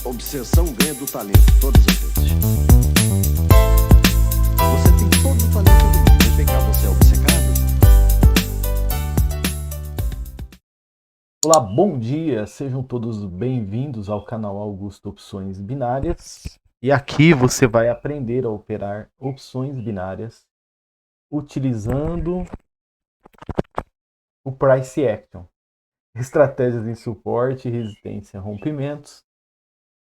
Obsessão ganha do talento todas as vezes. Você tem todo o talento do mundo, mas vem cá, você é obcecado? Olá, bom dia! Sejam todos bem-vindos ao canal Augusto Opções Binárias. E aqui você vai aprender a operar opções binárias utilizando o Price Action, estratégias em suporte, resistência, rompimentos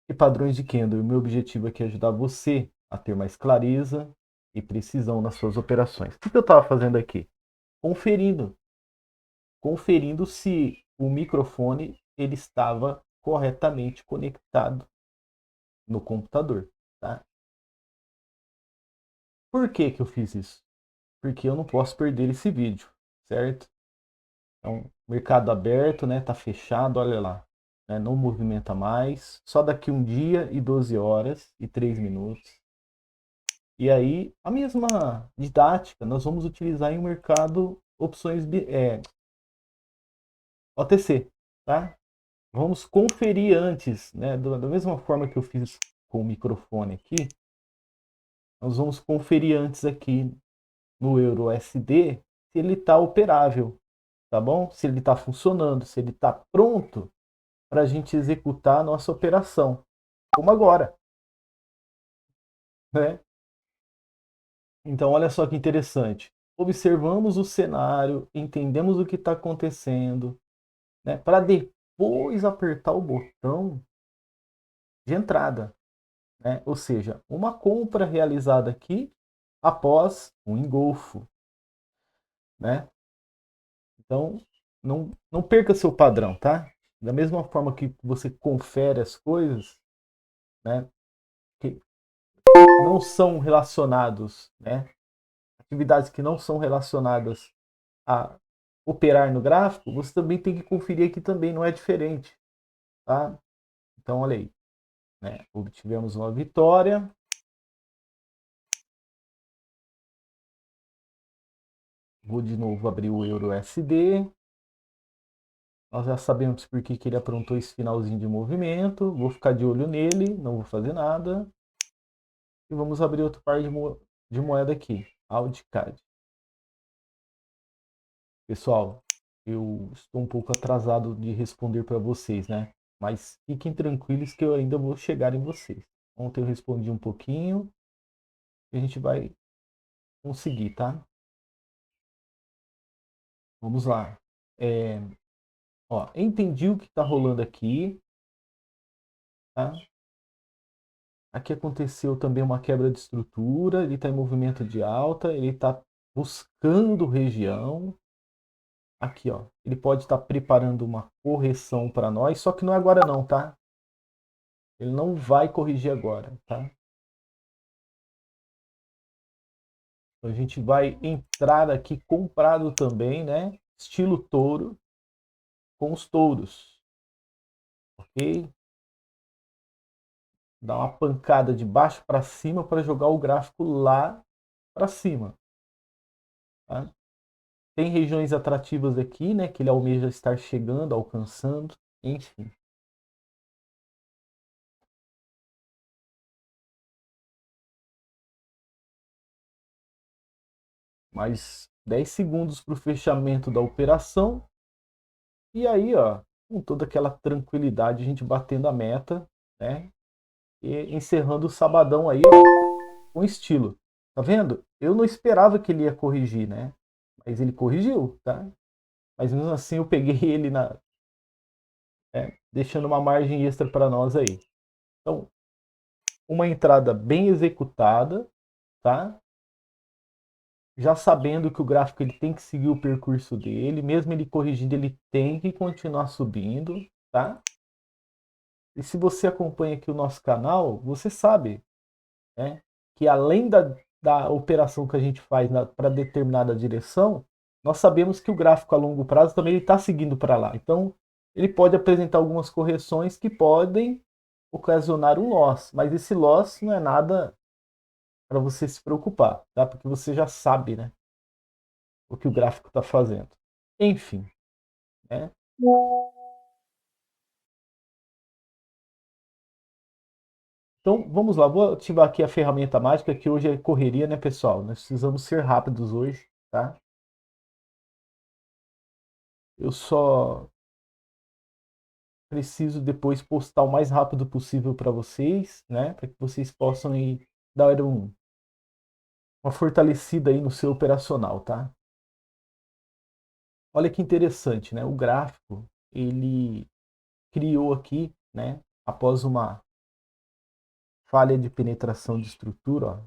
e padrões de candle. O meu objetivo aqui é ajudar você a ter mais clareza e precisão nas suas operações. O que eu estava fazendo aqui? Conferindo se o microfone ele estava corretamente conectado no computador, tá? Por que que eu fiz isso? Porque eu não posso perder esse vídeo, certo? Então, mercado aberto, né? Tá fechado, olha lá, né? Não movimenta mais, só daqui um dia e 12 horas e 3 minutos. E aí, a mesma didática nós vamos utilizar em um mercado opções OTC, tá? Vamos conferir antes, né? Da mesma forma que eu fiz com o microfone aqui, nós vamos conferir antes aqui no EURUSD se ele está operável, tá bom? Se ele está funcionando, se ele está pronto para a gente executar a nossa operação, como agora, né? Então, olha só que interessante. Observamos o cenário, entendemos o que está acontecendo, né? Para depois apertar o botão de entrada, né? Ou seja, uma compra realizada aqui após um engolfo, né? Então, não perca seu padrão, tá? Da mesma forma que você confere as coisas, né, que não são relacionados, né, atividades que não são relacionadas a operar no gráfico, você também tem que conferir aqui também, não é diferente, tá? Então, olha aí, né, obtivemos uma vitória. Vou de novo abrir o EURUSD. Nós já sabemos por que ele aprontou esse finalzinho de movimento. Vou ficar de olho nele, não vou fazer nada. E vamos abrir outro par de moeda aqui, AUDCAD. Pessoal, eu estou um pouco atrasado de responder para vocês, né? Mas fiquem tranquilos que eu ainda vou chegar em vocês. Ontem eu respondi um pouquinho e a gente vai conseguir, tá? Vamos lá. Entendi o que está rolando aqui, tá? Aqui aconteceu também uma quebra de estrutura, ele está em movimento de alta, ele está buscando região. Aqui, ó, ele pode estar preparando uma correção para nós, só que não é agora não, tá? Ele não vai corrigir agora, tá? Então a gente vai entrar aqui comprado também, né? Estilo touro, com os touros, ok? Dá uma pancada de baixo para cima para jogar o gráfico lá para cima, tá? Tem regiões atrativas aqui, né? Que ele almeja estar chegando, alcançando, enfim. Mais 10 segundos para o fechamento da operação. E aí, ó, com toda aquela tranquilidade, a gente batendo a meta, né? E encerrando o sabadão aí, ó, com estilo. Tá vendo? Eu não esperava que ele ia corrigir, né? Mas ele corrigiu, tá? Mas mesmo assim eu peguei ele deixando uma margem extra para nós aí. Então, uma entrada bem executada, tá? Já sabendo que o gráfico ele tem que seguir o percurso dele, mesmo ele corrigindo, ele tem que continuar subindo, tá? E se você acompanha aqui o nosso canal, você sabe, né, que além da operação que a gente faz para determinada direção, nós sabemos que o gráfico a longo prazo também está seguindo para lá. Então, ele pode apresentar algumas correções que podem ocasionar um loss, mas esse loss não é nada para você se preocupar, tá? Porque você já sabe, né, o que o gráfico está fazendo. Enfim, né? Então, vamos lá, vou ativar aqui a ferramenta mágica, que hoje é correria, né, pessoal? Nós precisamos ser rápidos hoje, tá? Eu só preciso depois postar o mais rápido possível para vocês, né? Para que vocês possam ir dar uma fortalecida aí no seu operacional, tá? Olha que interessante, né? O gráfico, ele criou aqui, né? Após uma falha de penetração de estrutura, ó.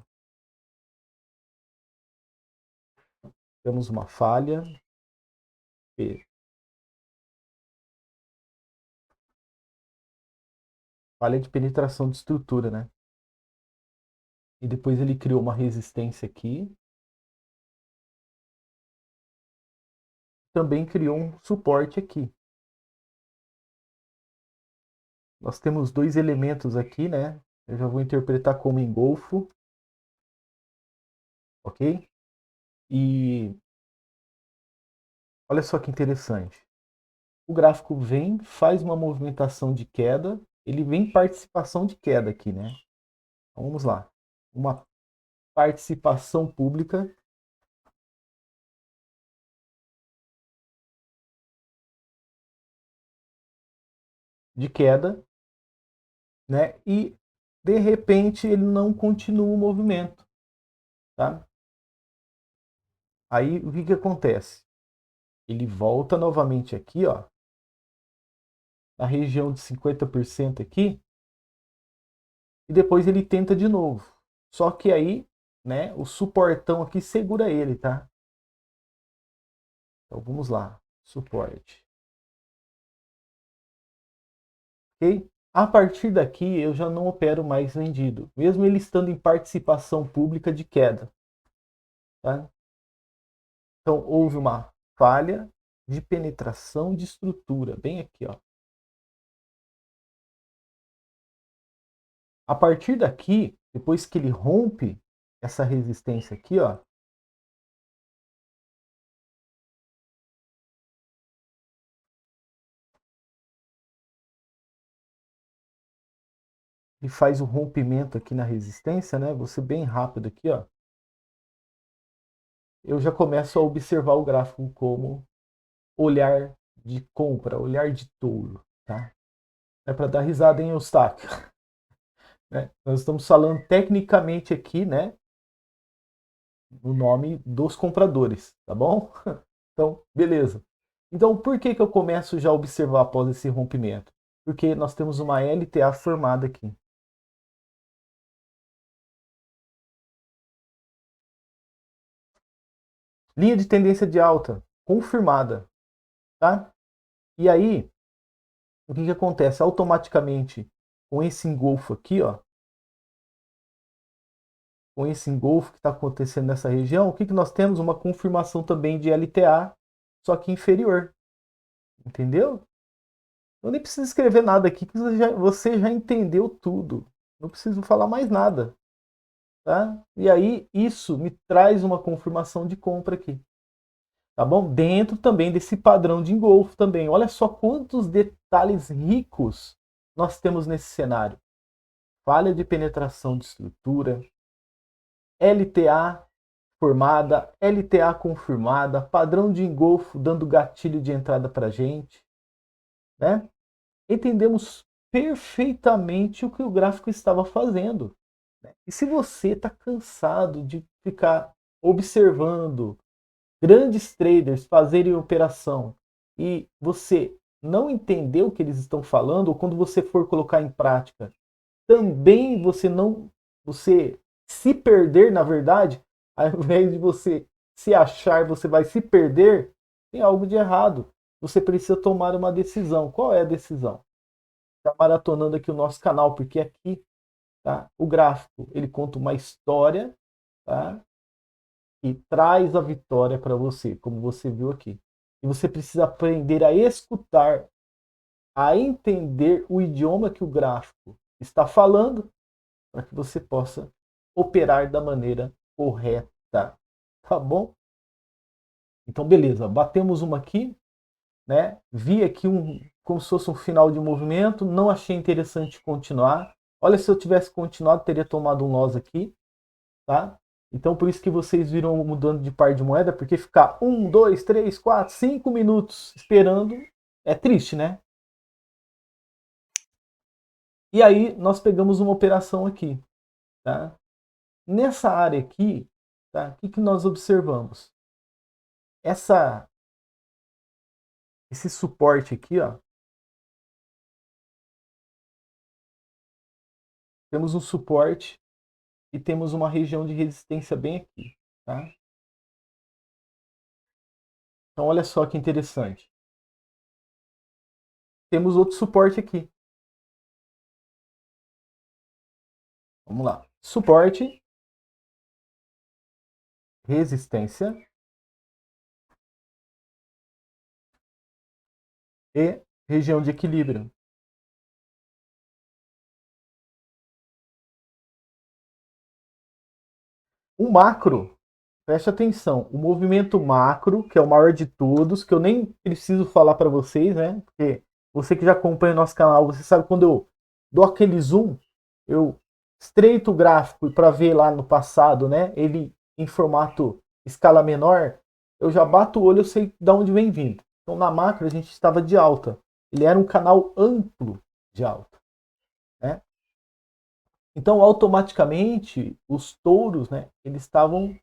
Temos uma falha, falha de penetração de estrutura, né? E depois ele criou uma resistência aqui. Também criou um suporte aqui. Nós temos dois elementos aqui, né? Eu já vou interpretar como engolfo. Ok? E olha só que interessante. O gráfico vem, faz uma movimentação de queda. Ele vem participação de queda aqui, né? Então, vamos lá. Uma participação pública de queda, né? E de repente ele não continua o movimento, tá? Aí o que acontece? Ele volta novamente aqui, ó, na região de 50% aqui, e depois ele tenta de novo. Só que aí, né, o suportão aqui segura ele, tá? Então vamos lá, suporte. Ok? A partir daqui eu já não opero mais vendido, mesmo ele estando em participação pública de queda, tá? Então houve uma falha de penetração de estrutura, bem aqui, ó. A partir daqui, depois que ele rompe essa resistência aqui, ó, ele faz o rompimento aqui na resistência, né? Vou ser bem rápido aqui, ó. Eu já começo a observar o gráfico como olhar de compra, olhar de touro, tá? É para dar risada em Eustáquio. Né? Nós estamos falando tecnicamente aqui, né? No nome dos compradores, tá bom? Então, beleza. Então, por que eu começo já a observar após esse rompimento? Porque nós temos uma LTA formada aqui. Linha de tendência de alta confirmada, tá? E aí, o que acontece? Automaticamente, com esse engolfo aqui, ó, com esse engolfo que está acontecendo nessa região, o que nós temos? Uma confirmação também de LTA, só que inferior. Entendeu? Eu nem preciso escrever nada aqui, que você já entendeu tudo. Não preciso falar mais nada. Tá? E aí, isso me traz uma confirmação de compra aqui. Tá bom? Dentro também desse padrão de engolfo também. Olha só quantos detalhes ricos nós temos nesse cenário. Falha de penetração de estrutura, LTA formada, LTA confirmada, padrão de engolfo dando gatilho de entrada para a gente. Né? Entendemos perfeitamente o que o gráfico estava fazendo. E se você está cansado de ficar observando grandes traders fazerem operação e você não entendeu o que eles estão falando, ou quando você for colocar em prática, também você se perder, na verdade, ao invés de você se achar, você vai se perder, tem algo de errado. Você precisa tomar uma decisão. Qual é a decisão? Está maratonando aqui o nosso canal, porque aqui, tá, o gráfico ele conta uma história, tá, e traz a vitória para você, como você viu aqui. E você precisa aprender a escutar, a entender o idioma que o gráfico está falando, para que você possa operar da maneira correta. Tá bom? Então, beleza. Batemos uma aqui, né? Vi aqui como se fosse um final de movimento. Não achei interessante continuar. Olha, se eu tivesse continuado, teria tomado um loss aqui, tá? Então, por isso que vocês viram mudando de par de moeda, porque ficar 1, 2, 3, 4, 5 minutos esperando é triste, né? E aí, nós pegamos uma operação aqui, tá? Nessa área aqui, tá? O que nós observamos? Esse suporte aqui, ó. Temos um suporte e temos uma região de resistência bem aqui, tá? Então, olha só que interessante. Temos outro suporte aqui. Vamos lá. Suporte, resistência e região de equilíbrio. O macro, preste atenção, o movimento macro, que é o maior de todos, que eu nem preciso falar para vocês, né? Porque você que já acompanha o nosso canal, você sabe quando eu dou aquele zoom, eu estreito o gráfico para ver lá no passado, né? Ele em formato escala menor, eu já bato o olho, eu sei de onde vem vindo. Então na macro a gente estava de alta. Ele era um canal amplo de alta, né? Então automaticamente os touros, né? Eles estavam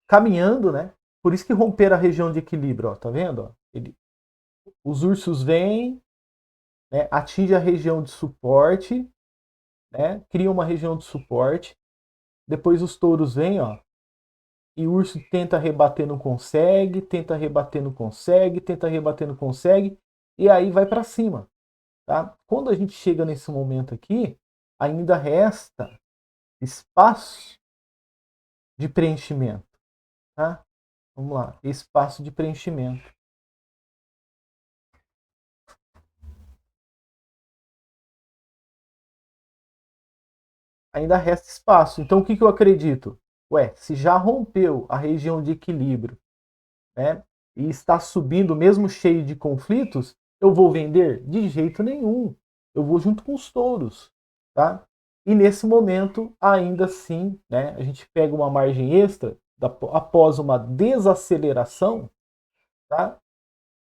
caminhando, né? Por isso que romperam a região de equilíbrio, ó, tá vendo? Ó? Os ursos vêm, né, atinge a região de suporte, né, cria uma região de suporte, depois os touros vêm, ó, e o urso tenta rebater, não consegue, tenta rebater, não consegue, tenta rebater, não consegue, e aí vai para cima, tá? Quando a gente chega nesse momento aqui, ainda resta espaço de preenchimento, tá? Vamos lá, espaço de preenchimento. Ainda resta espaço. Então, o que eu acredito? Ué, se já rompeu a região de equilíbrio, né, e está subindo mesmo cheio de conflitos, eu vou vender? De jeito nenhum. Eu vou junto com os touros, tá? E nesse momento, ainda assim, né, a gente pega uma margem extra após uma desaceleração, tá?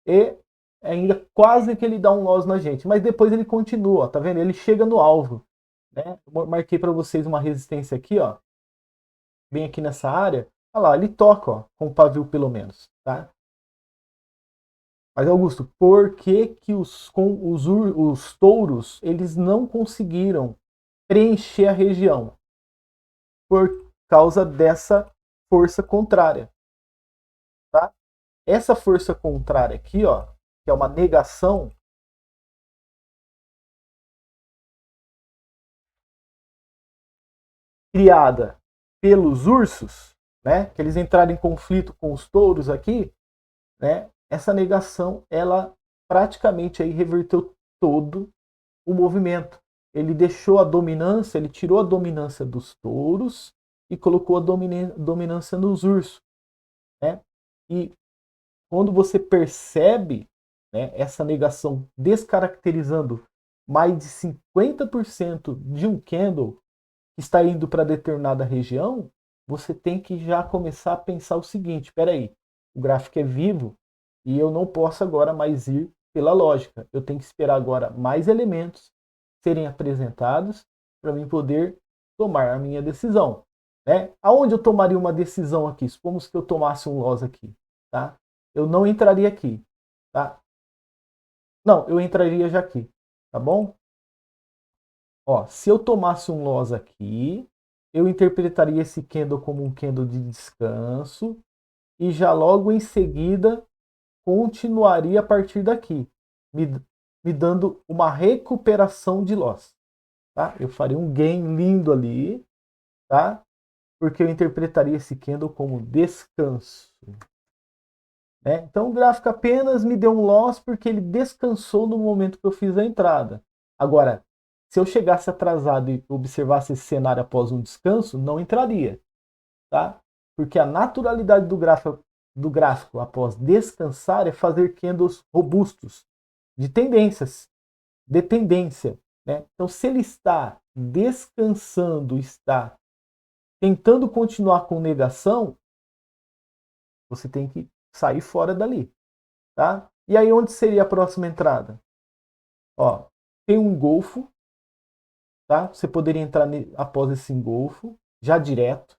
E ainda quase que ele dá um loss na gente, mas depois ele continua, tá vendo? Ele chega no alvo, né? Eu marquei para vocês uma resistência aqui, ó, bem aqui nessa área. Olha lá, ele toca, ó, com o pavio pelo menos, tá? Mas Augusto, por que que os touros eles não conseguiram preencher a região? Por causa dessa força contrária, tá? Essa força contrária aqui, ó, que é uma negação, criada pelos ursos, né, que eles entraram em conflito com os touros aqui, né, essa negação ela praticamente aí reverteu todo o movimento. Ele deixou a dominância, ele tirou a dominância dos touros e colocou a dominância nos ursos, né? E quando você percebe, né, essa negação descaracterizando mais de 50% de um candle que está indo para determinada região, você tem que já começar a pensar o seguinte: espera aí, o gráfico é vivo e eu não posso agora mais ir pela lógica. Eu tenho que esperar agora mais elementos serem apresentados para mim poder tomar a minha decisão, né? Aonde eu tomaria uma decisão aqui? Supomos que eu tomasse um loss aqui, tá? Eu não entraria aqui, tá? Não, eu entraria já aqui, tá bom? Ó, se eu tomasse um loss aqui, eu interpretaria esse candle como um candle de descanso e já logo em seguida continuaria a partir daqui, me, me dando uma recuperação de loss. Tá? Eu faria um gain lindo ali, tá? Porque eu interpretaria esse candle como descanso. Né? Então o gráfico apenas me deu um loss porque ele descansou no momento que eu fiz a entrada. Agora, se eu chegasse atrasado e observasse esse cenário após um descanso, não entraria, tá? Porque a naturalidade do gráfico após descansar é fazer candles robustos, de tendências, de tendência. né? Então, se ele está descansando, está tentando continuar com negação, você tem que sair fora dali, tá? E aí, onde seria a próxima entrada? Ó, tem um golfo, tá? Você poderia entrar após esse engolfo, já direto,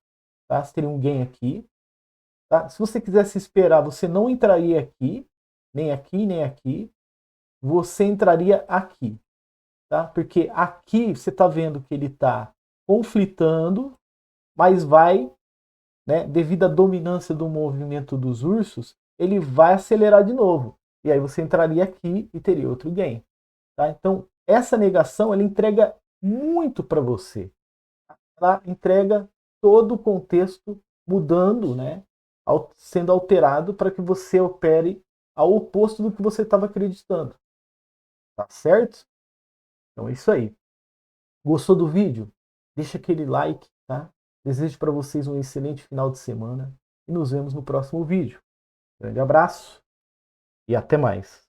tá? Você teria um gain aqui, tá? Se você quisesse esperar, você não entraria aqui, nem aqui, nem aqui. Você entraria aqui, tá? Porque aqui você está vendo que ele está conflitando, mas vai, né, devido à dominância do movimento dos ursos, ele vai acelerar de novo. E aí você entraria aqui e teria outro gain. Tá? Então, essa negação ela entrega muito para você. Ela entrega todo o contexto mudando, né, sendo alterado para que você opere ao oposto do que você estava acreditando. Tá certo? Então é isso aí. Gostou do vídeo? Deixa aquele like, tá? Desejo para vocês um excelente final de semana e nos vemos no próximo vídeo. Grande abraço e até mais.